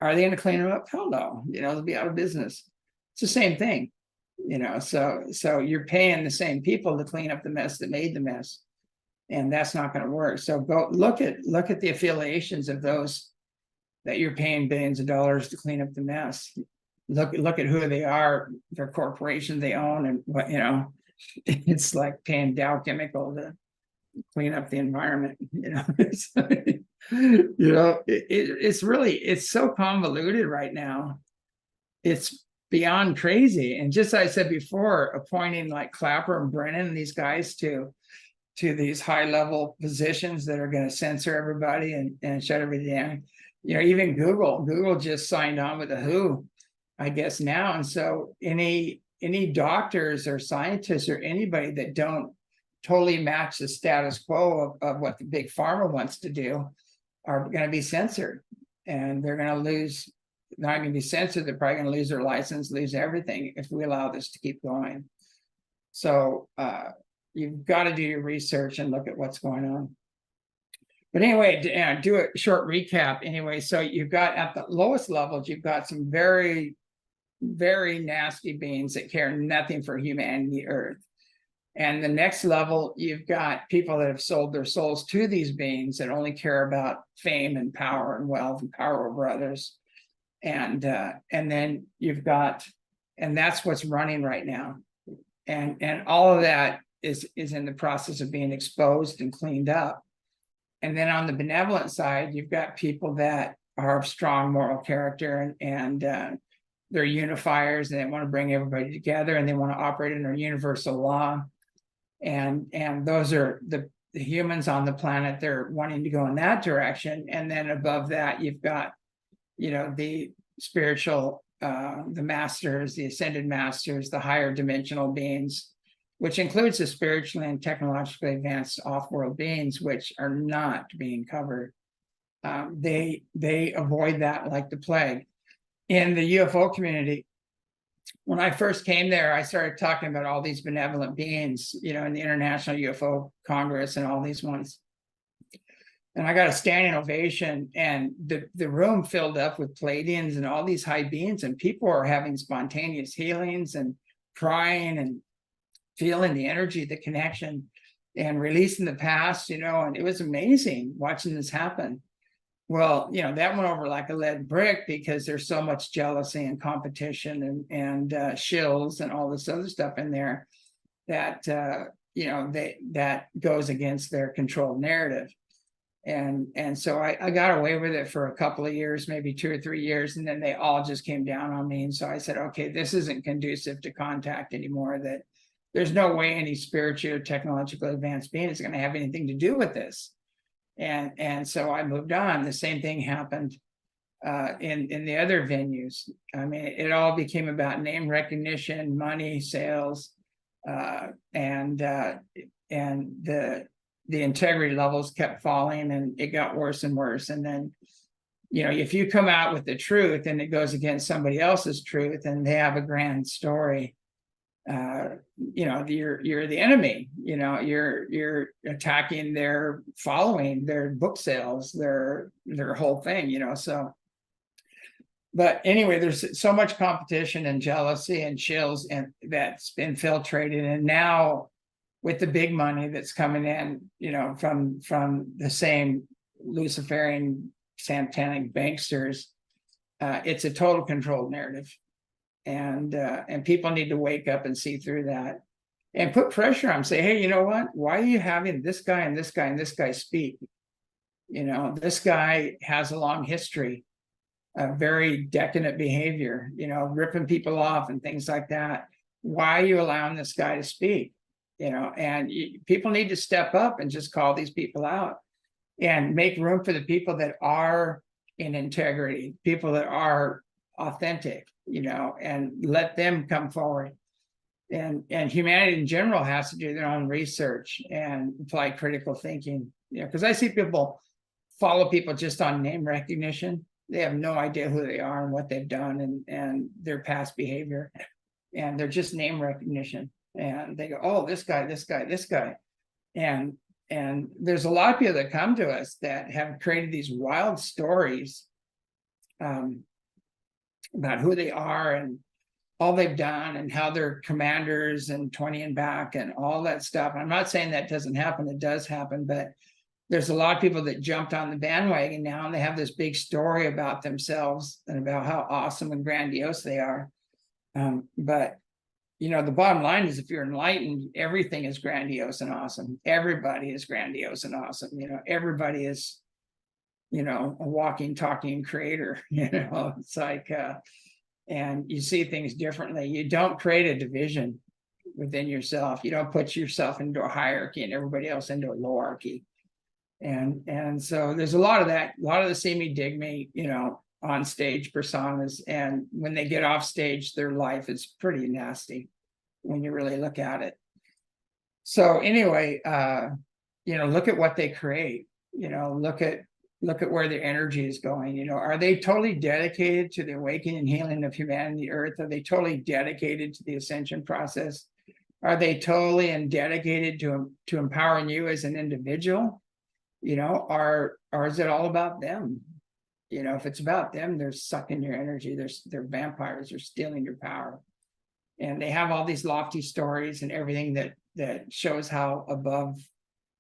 Are they going to clean it up? Hell no. You know, they'll be out of business. It's the same thing, you know. So you're paying the same people to clean up the mess that made the mess, and that's not going to work. So go look at the affiliations of those that you're paying billions of dollars to clean up the mess. Look at who they are, their corporation they own, and what, you know. It's like paying Dow Chemical to clean up the environment, you know. You know, it's so convoluted right now. It's beyond crazy. And just as I said before, appointing like Clapper and Brennan, these guys to these high level positions that are going to censor everybody and shut everything down. You know, even Google just signed on with the WHO, I guess, now. And so any doctors or scientists or anybody that don't totally match the status quo of what the big pharma wants to do are going to be censored, and they're going to lose. Not going to be censored. They're probably going to lose their license, lose everything if we allow this to keep going. So you've got to do your research and look at what's going on. But anyway, do a short recap. Anyway, so you've got at the lowest levels, you've got some very, very nasty beings that care nothing for humanity, Earth. And the next level, you've got people that have sold their souls to these beings that only care about fame and power and wealth and power over others. And then you've got, and that's what's running right now. And all of that is in the process of being exposed and cleaned up. And then on the benevolent side, you've got people that are of strong moral character, and they're unifiers, and they want to bring everybody together, and they want to operate under universal law. And those are the humans on the planet. They're wanting to go in that direction. And then above that, you've got, you know, the spiritual the masters, the ascended masters, the higher dimensional beings, which includes the spiritually and technologically advanced off-world beings, which are not being covered. They avoid that like the plague. In the UFO community, when I first came there, I started talking about all these benevolent beings, you know, in the International UFO Congress and all these ones. And I got a standing ovation, and the room filled up with Pleiadians and all these high beings, and people are having spontaneous healings and crying and feeling the energy, the connection, and releasing the past, you know, and it was amazing watching this happen. Well, you know, that went over like a lead brick because there's so much jealousy and competition and shills and all this other stuff in there that, you know, that goes against their controlled narrative. And so I got away with it for a couple of years, maybe 2 or 3 years, and then they all just came down on me. And so I said, okay, this isn't conducive to contact anymore, that there's no way any spiritual or technologically advanced being is going to have anything to do with this. And so I moved on. The same thing happened in the other venues. I mean, it all became about name recognition, money, sales, and the integrity levels kept falling, and it got worse and worse. And then, you know, if you come out with the truth and it goes against somebody else's truth and they have a grand story, you know, you're the enemy. You know, you're attacking their following, their book sales, their whole thing, you know. So, but anyway, there's so much competition and jealousy and chills, and that's been infiltrated. And now, with the big money that's coming in, you know, from the same Luciferian satanic banksters, it's a total controlled narrative, and people need to wake up and see through that, and put pressure on them. Say, hey, you know what? Why are you having this guy and this guy and this guy speak? You know, this guy has a long history of very decadent behavior. You know, ripping people off and things like that. Why are you allowing this guy to speak? You know, and people need to step up and just call these people out and make room for the people that are in integrity, people that are authentic, you know, and let them come forward. And humanity in general has to do their own research and apply critical thinking, you know, because I see people follow people just on name recognition. They have no idea who they are and what they've done and their past behavior, and they're just name recognition. And they go, oh, this guy, this guy, this guy. And there's a lot of people that come to us that have created these wild stories about who they are and all they've done and how they're commanders and 20 and back and all that stuff. I'm not saying that doesn't happen. It does happen, but there's a lot of people that jumped on the bandwagon now, and they have this big story about themselves and about how awesome and grandiose they are. But you know, the bottom line is, if you're enlightened, everything is grandiose and awesome. Everybody is grandiose and awesome. You know, everybody is, you know, a walking, talking creator. You know, it's like, and you see things differently. You don't create a division within yourself. You don't put yourself into a hierarchy and everybody else into a lowarchy. And so there's a lot of that. A lot of the see me, dig me, you know, on stage personas, and when they get off stage, their life is pretty nasty when you really look at it. So anyway, you know, look at what they create. You know, look at where their energy is going. You know, are they totally dedicated to the awakening and healing of humanity, Earth? Are they totally dedicated to the ascension process? Are they totally and dedicated to empowering you as an individual? You know, or is it all about them? You know, if it's about them, they're sucking your energy. They're vampires. They're stealing your power. And they have all these lofty stories and everything that shows how above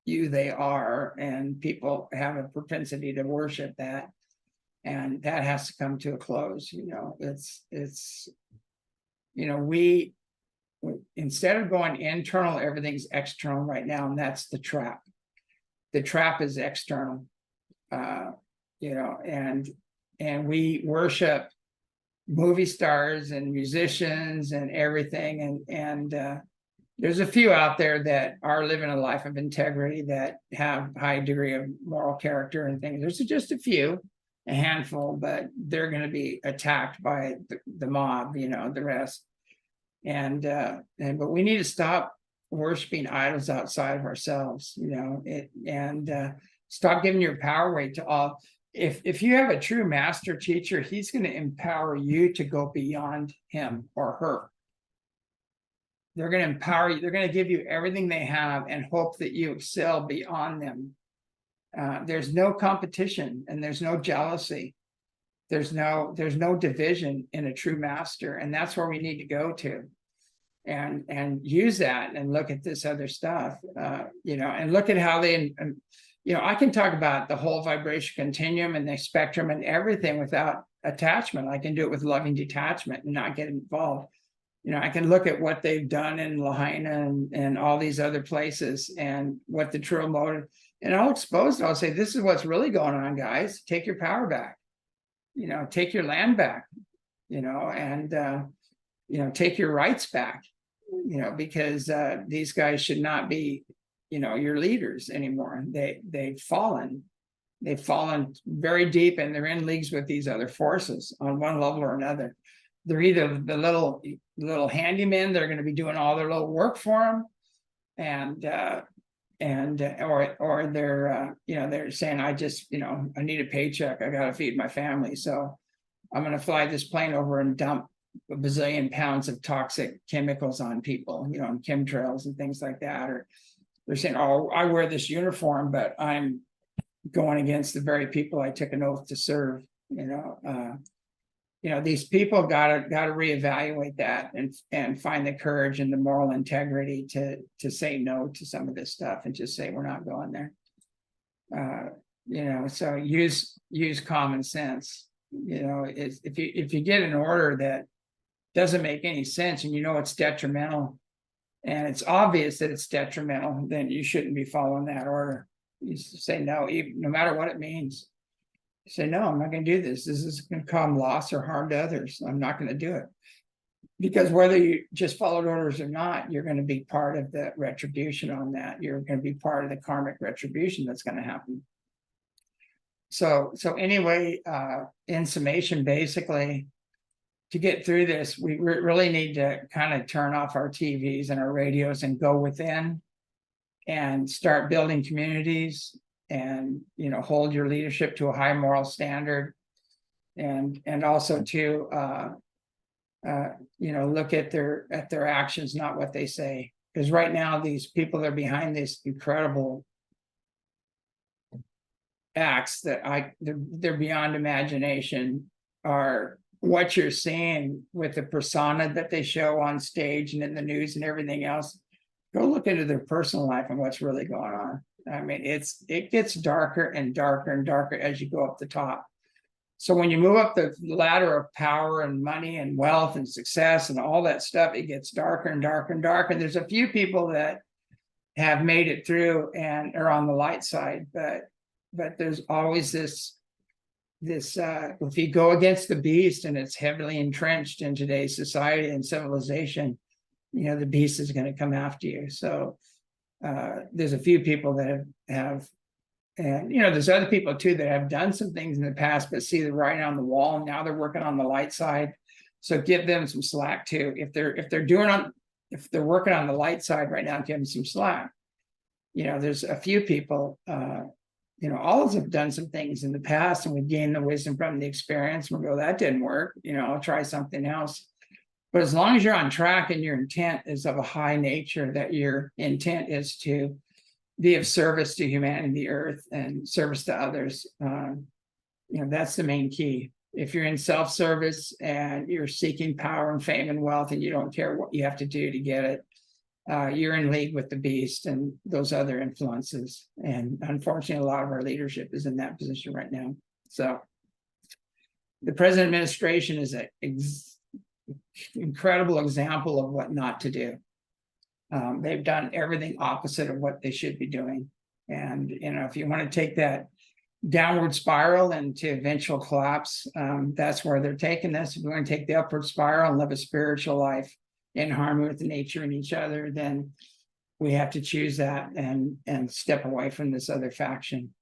you they are. And people have a propensity to worship that. And that has to come to a close. You know, it's you know, we instead of going internal, everything's external right now. And that's the trap. The trap is external. You know, and we worship movie stars and musicians and everything, and there's a few out there that are living a life of integrity, that have high degree of moral character and things. There's just a few, a handful, but they're going to be attacked by the mob, the rest. But we need to stop worshiping idols outside of ourselves, stop giving your power away to all. If you have a true master teacher, he's going to empower you to go beyond him or her. They're going to empower you. They're going to give you everything they have and hope that you excel beyond them. There's no competition and there's no jealousy. There's no division in a true master, and that's where we need to go to, and use that and look at this other stuff, and look at how they, I can talk about the whole vibration continuum and the spectrum and everything without attachment. I can do it with loving detachment and not get involved. I can look at what they've done in Lahaina and all these other places and what the true motive, and I'll expose it. I'll say, this is what's really going on, guys. Take your power back, take your land back, and take your rights back, because these guys should not be, your leaders anymore. They've fallen very deep, and they're in leagues with these other forces on one level or another. They're either the little handymen that are going to be doing all their little work for them, or they're they're saying, I just I need a paycheck, I got to feed my family, so I'm going to fly this plane over and dump a bazillion pounds of toxic chemicals on people, on chemtrails and things like that. Or they're saying, oh, I wear this uniform, but I'm going against the very people I took an oath to serve. These people got to reevaluate that and find the courage and the moral integrity to say no to some of this stuff and just say, we're not going there. So use common sense. If you get an order that doesn't make any sense and it's detrimental, and it's obvious that it's detrimental, then you shouldn't be following that order. You say no, even no matter what it means. You say, no, I'm not going to do this. This is going to cause loss or harm to others. I'm not going to do it. Because whether you just followed orders or not, you're going to be part of the retribution on that. You're going to be part of the karmic retribution that's going to happen. So anyway, in summation, basically, to get through this, we really need to kind of turn off our TVs and our radios and go within and start building communities and, hold your leadership to a high moral standard, and also to, look at their actions, not what they say. Because right now, these people that are behind this incredible acts that they're beyond imagination, are what you're seeing with the persona that they show on stage and in the news and everything else. Go look into their personal life and what's really going on. I mean, it gets darker and darker and darker as you go up the top. So when you move up the ladder of power and money and wealth and success and all that stuff, it gets darker and darker and darker. And there's a few people that have made it through and are on the light side, but there's always this if you go against the beast, and it's heavily entrenched in today's society and civilization, the beast is going to come after you. So there's a few people that have and there's other people too that have done some things in the past, but see the writing on the wall, and now they're working on the light side. So give them some slack too. If they're working on the light side right now, give them some slack. There's a few people, all of us have done some things in the past, and we gained the wisdom from the experience. We go, that didn't work. I'll try something else. But as long as you're on track and your intent is of a high nature, that your intent is to be of service to humanity, the earth, and service to others, that's the main key. If you're in self-service and you're seeking power and fame and wealth, and you don't care what you have to do to get it, you're in league with the beast and those other influences. And unfortunately, a lot of our leadership is in that position right now. So the present administration is an incredible example of what not to do. They've done everything opposite of what they should be doing. And, if you want to take that downward spiral into eventual collapse, that's where they're taking this. If you want to take the upward spiral and live a spiritual life in harmony with nature and each other, then we have to choose that and step away from this other faction.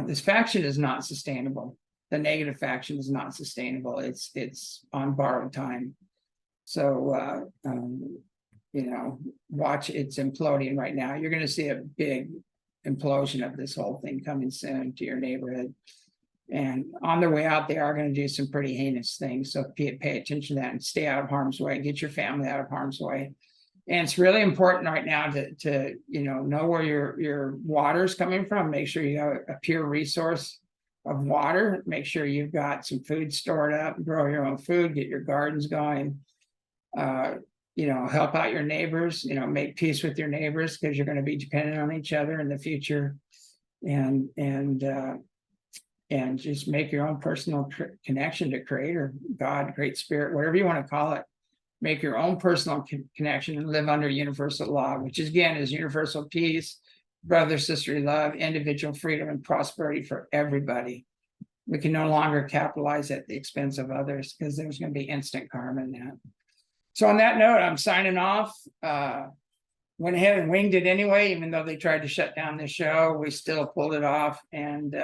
This faction is not sustainable. the negative faction is not sustainable. It's on borrowed time. So watch, it's imploding right now. You're going to see a big implosion of this whole thing coming soon to your neighborhood. And on their way out, they are going to do some pretty heinous things. So pay attention to that and stay out of harm's way. Get your family out of harm's way. And it's really important right now to know where your water is coming from. Make sure you have a pure resource of water. Make sure you've got some food stored up. Grow your own food. Get your gardens going. Help out your neighbors. Make peace with your neighbors, because you're going to be dependent on each other in the future. And just make your own personal connection to Creator, God, Great Spirit, whatever you want to call it. Make your own personal connection and live under universal law, which again is universal peace, brother, sisterly love, individual freedom, and prosperity for everybody. We can no longer capitalize at the expense of others, because there's going to be instant karma in that. So on that note, I'm signing off. Went ahead and winged it anyway, even though they tried to shut down the show, we still pulled it off. And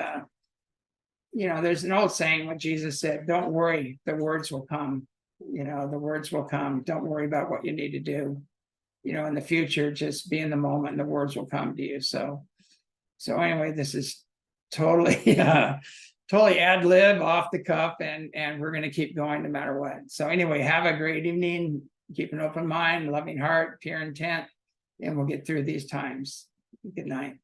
there's an old saying what Jesus said: don't worry, the words will come. The words will come. Don't worry about what you need to do. In the future, just be in the moment and the words will come to you. So anyway, this is totally totally ad lib, off the cuff, and we're going to keep going no matter what. So anyway, have a great evening. Keep an open mind, loving heart, pure intent, and we'll get through these times. Good night.